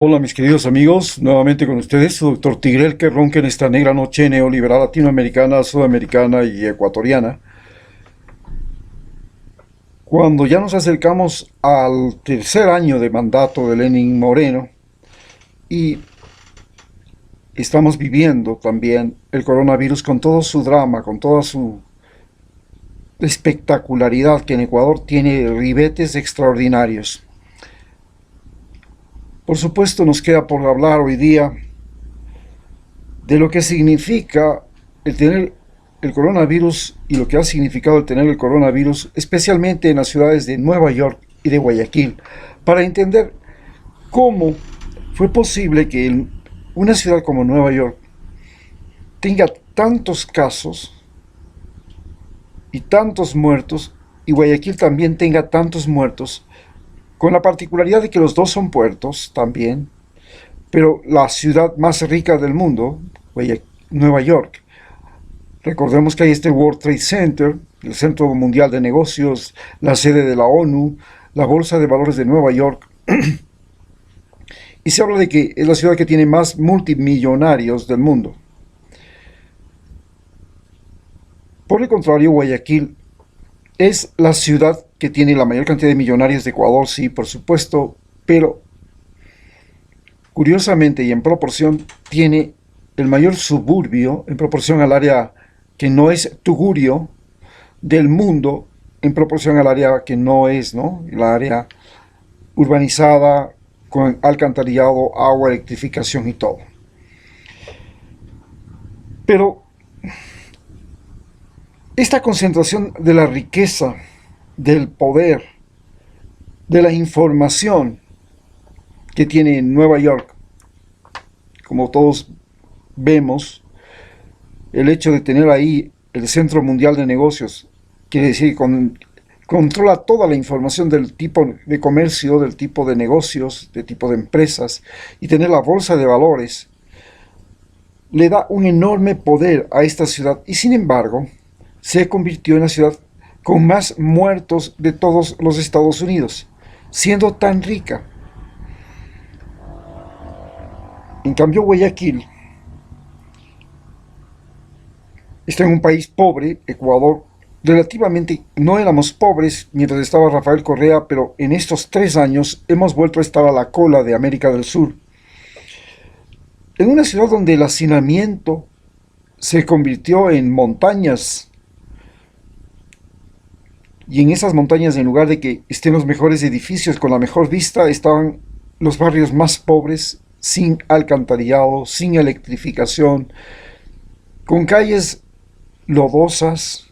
Hola mis queridos amigos, nuevamente con ustedes, su doctor Tigrel que ronca en esta negra noche neoliberal latinoamericana, sudamericana y ecuatoriana. Cuando ya nos acercamos al tercer año de mandato de Lenin Moreno y estamos viviendo también el coronavirus con todo su drama, con toda su espectacularidad, que en Ecuador tiene ribetes extraordinarios. Por supuesto nos queda por hablar hoy día de lo que significa el tener el coronavirus y lo que ha significado el tener el coronavirus, especialmente en las ciudades de Nueva York y de Guayaquil, para entender cómo fue posible que una ciudad como Nueva York tenga tantos casos y tantos muertos, y Guayaquil también tenga tantos muertos, con la particularidad de que los dos son puertos también, pero la ciudad más rica del mundo, Nueva York. Recordemos que hay este World Trade Center, el Centro Mundial de Negocios, la sede de la ONU, la Bolsa de Valores de Nueva York, y se habla de que es la ciudad que tiene más multimillonarios del mundo. Por el contrario, Guayaquil es la ciudad que tiene la mayor cantidad de millonarios de Ecuador, sí, por supuesto, pero curiosamente y en proporción tiene el mayor suburbio en proporción al área que no es Tugurio del mundo, en proporción al área que no es, ¿no? La área urbanizada con alcantarillado, agua, electrificación y todo. Pero esta concentración de la riqueza, del poder, de la información que tiene Nueva York, como todos vemos, el hecho de tener ahí el Centro Mundial de Negocios, quiere decir que controla toda la información del tipo de comercio, del tipo de negocios, del tipo de empresas, y tener la bolsa de valores, le da un enorme poder a esta ciudad, y sin embargo, se convirtió en la ciudad con más muertos de todos los Estados Unidos, siendo tan rica. En cambio, Guayaquil está en un país pobre, Ecuador. Relativamente no éramos pobres mientras estaba Rafael Correa, pero en estos 3 años hemos vuelto a estar a la cola de América del Sur. En una ciudad donde el hacinamiento se convirtió en montañas, y en esas montañas, en lugar de que estén los mejores edificios con la mejor vista, estaban los barrios más pobres, sin alcantarillado, sin electrificación, con calles lodosas,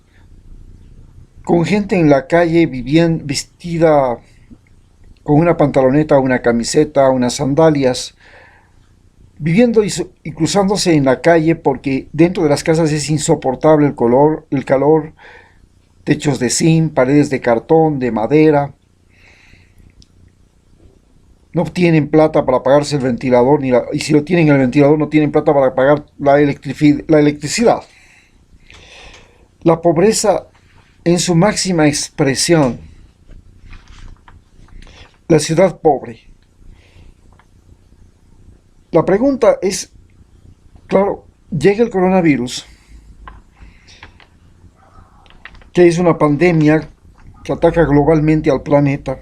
con gente en la calle viviendo, vestida con una pantaloneta, una camiseta, unas sandalias, viviendo y cruzándose en la calle porque dentro de las casas es insoportable el calor, techos de zinc, paredes de cartón, de madera. No tienen plata para pagarse el ventilador, y si lo tienen el ventilador no tienen plata para pagar la electricidad. La pobreza en su máxima expresión. La ciudad pobre. La pregunta es, claro, llega el coronavirus, que es una pandemia que ataca globalmente al planeta,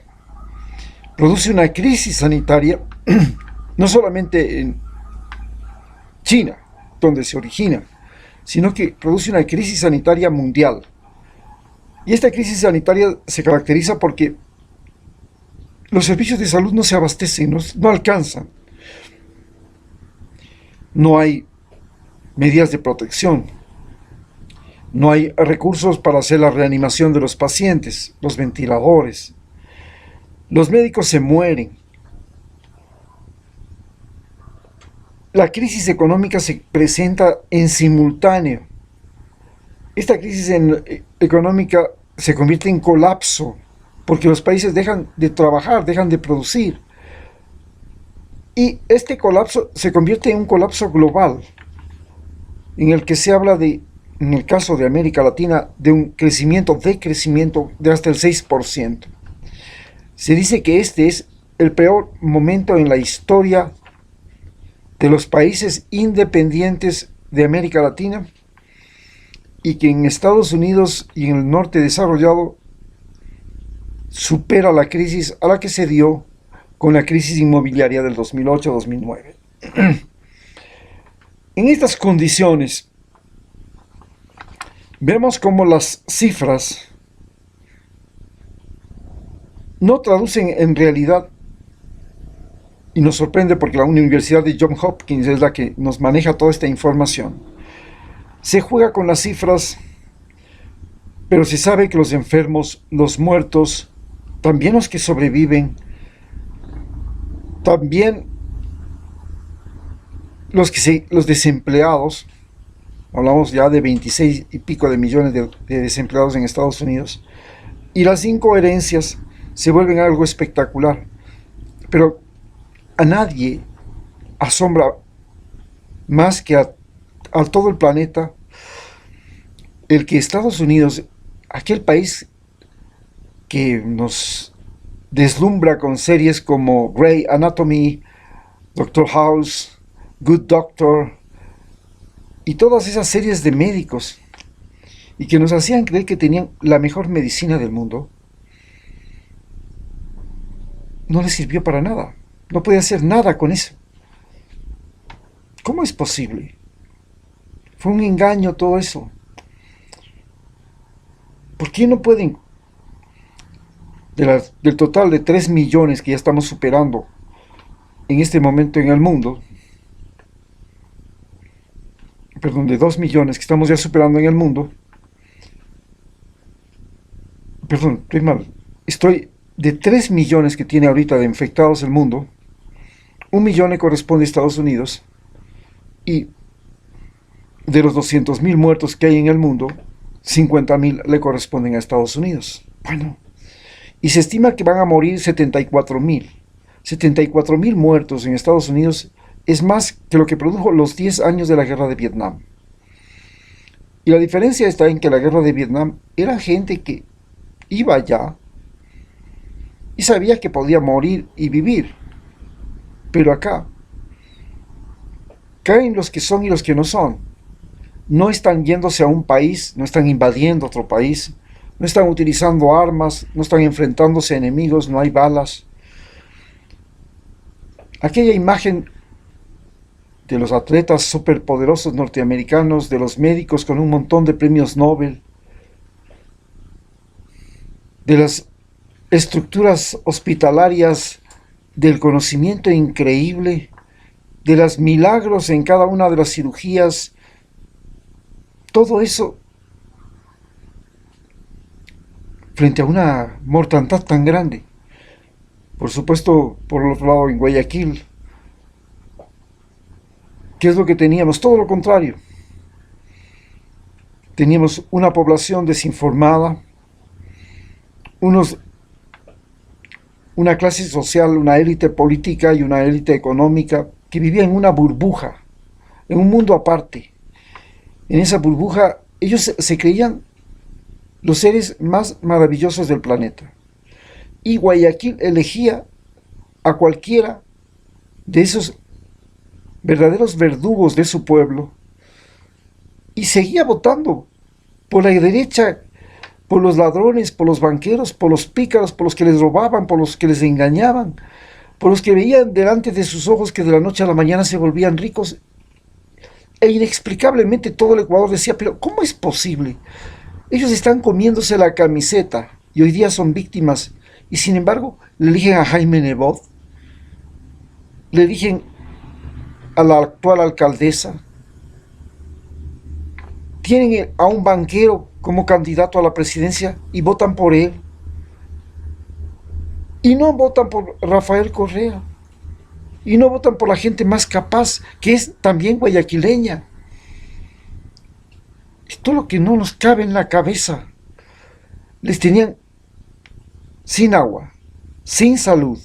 produce una crisis sanitaria, no solamente en China, donde se origina, sino que produce una crisis sanitaria mundial. Y esta crisis sanitaria se caracteriza porque los servicios de salud no se abastecen, no alcanzan. No hay medidas de protección. No hay recursos para hacer la reanimación de los pacientes, los ventiladores. Los médicos se mueren. La crisis económica se presenta en simultáneo. Esta crisis económica se convierte en colapso porque los países dejan de trabajar, dejan de producir. Y este colapso se convierte en un colapso global, en el que se habla de, en el caso de América Latina, de un decrecimiento de hasta el 6%. Se dice que este es el peor momento en la historia de los países independientes de América Latina, y que en Estados Unidos y en el norte desarrollado supera la crisis a la que se dio con la crisis inmobiliaria del 2008-2009. En estas condiciones, vemos cómo las cifras no traducen en realidad, y nos sorprende porque la Universidad de Johns Hopkins es la que nos maneja toda esta información. Se juega con las cifras, pero se sabe que los enfermos, los muertos, también los que sobreviven, también los desempleados, hablamos ya de 26 y pico de millones de desempleados en Estados Unidos, y las incoherencias se vuelven algo espectacular. Pero a nadie asombra más que a todo el planeta el que Estados Unidos, aquel país que nos deslumbra con series como Grey Anatomy, Doctor House, Good Doctor y todas esas series de médicos, y que nos hacían creer que tenían la mejor medicina del mundo, no les sirvió para nada. No podía hacer nada con eso. ¿Cómo es posible? Fue un engaño todo eso. ¿Por qué no pueden, del total de 3 millones que ya estamos superando en este momento en el mundo, perdón, de 2 millones que estamos ya superando en el mundo, perdón, estoy mal, de 3 millones que tiene ahorita de infectados el mundo, 1 millón le corresponde a Estados Unidos, y de los 200,000 muertos que hay en el mundo, 50,000 le corresponden a Estados Unidos. Bueno, y se estima que van a morir 74,000. 74,000 muertos en Estados Unidos es más que lo que produjo los 10 años de la guerra de Vietnam. Y la diferencia está en que la guerra de Vietnam era gente que iba allá y sabía que podía morir y vivir. Pero acá caen los que son y los que no son. No están yéndose a un país, no están invadiendo otro país, no están utilizando armas, no están enfrentándose a enemigos, no hay balas. Aquella imagen de los atletas superpoderosos norteamericanos, de los médicos con un montón de premios Nobel, de las estructuras hospitalarias, del conocimiento increíble, de los milagros en cada una de las cirugías, todo eso frente a una mortandad tan grande. Por supuesto, por el otro lado, en Guayaquil, ¿qué es lo que teníamos? Todo lo contrario. Teníamos una población desinformada, una clase social, una élite política y una élite económica que vivía en una burbuja, en un mundo aparte. En esa burbuja ellos se creían los seres más maravillosos del planeta. Y Guayaquil elegía a cualquiera de esos verdaderos verdugos de su pueblo y seguía votando por la derecha, por los ladrones, por los banqueros, por los pícaros, por los que les robaban, por los que les engañaban, por los que veían delante de sus ojos que de la noche a la mañana se volvían ricos. E inexplicablemente todo el Ecuador decía, pero ¿cómo es posible? Ellos están comiéndose la camiseta y hoy día son víctimas, y sin embargo le eligen a Jaime Nebot, le eligen a la actual alcaldesa, tienen a un banquero como candidato a la presidencia y votan por él, y no votan por Rafael Correa, y no votan por la gente más capaz, que es también guayaquileña. Esto es lo que no nos cabe en la cabeza. Les tenían sin agua, sin salud,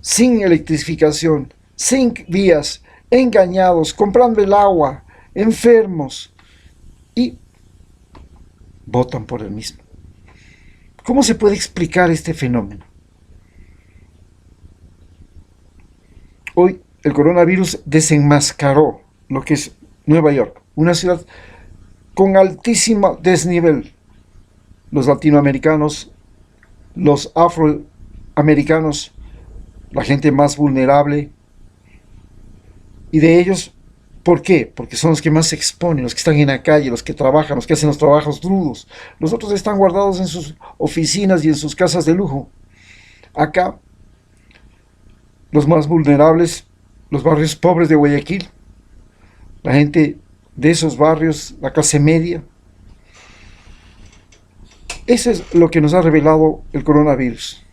sin electrificación, sin vías, engañados, comprando el agua, enfermos, y votan por el mismo. ¿Cómo se puede explicar este fenómeno? Hoy el coronavirus desenmascaró lo que es Nueva York, una ciudad con altísimo desnivel. Los latinoamericanos, los afroamericanos, la gente más vulnerable, y de ellos, ¿por qué? Porque son los que más se exponen, los que están en la calle, los que trabajan, los que hacen los trabajos rudos. Los otros están guardados en sus oficinas y en sus casas de lujo. Acá, los más vulnerables, los barrios pobres de Guayaquil, la gente de esos barrios, la clase media. Eso es lo que nos ha revelado el coronavirus.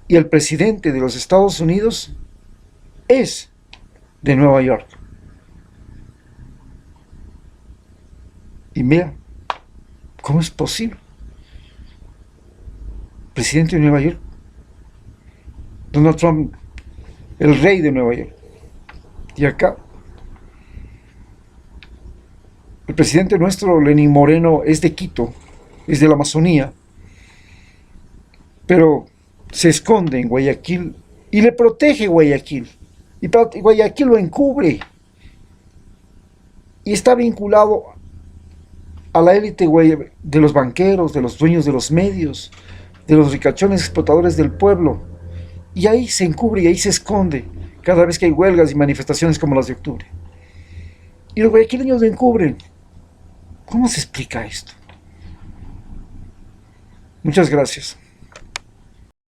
Y el presidente de los Estados Unidos es de Nueva York. Y mira, ¿cómo es posible? Presidente de Nueva York, Donald Trump, el rey de Nueva York. Y acá, el presidente nuestro, Lenín Moreno, es de Quito, es de la Amazonía, pero se esconde en Guayaquil y le protege Guayaquil. Y Guayaquil lo encubre. Y está vinculado a la élite de los banqueros, de los dueños de los medios, de los ricachones explotadores del pueblo. Y ahí se encubre y ahí se esconde cada vez que hay huelgas y manifestaciones como las de octubre. Y los guayaquileños lo encubren. ¿Cómo se explica esto? Muchas gracias.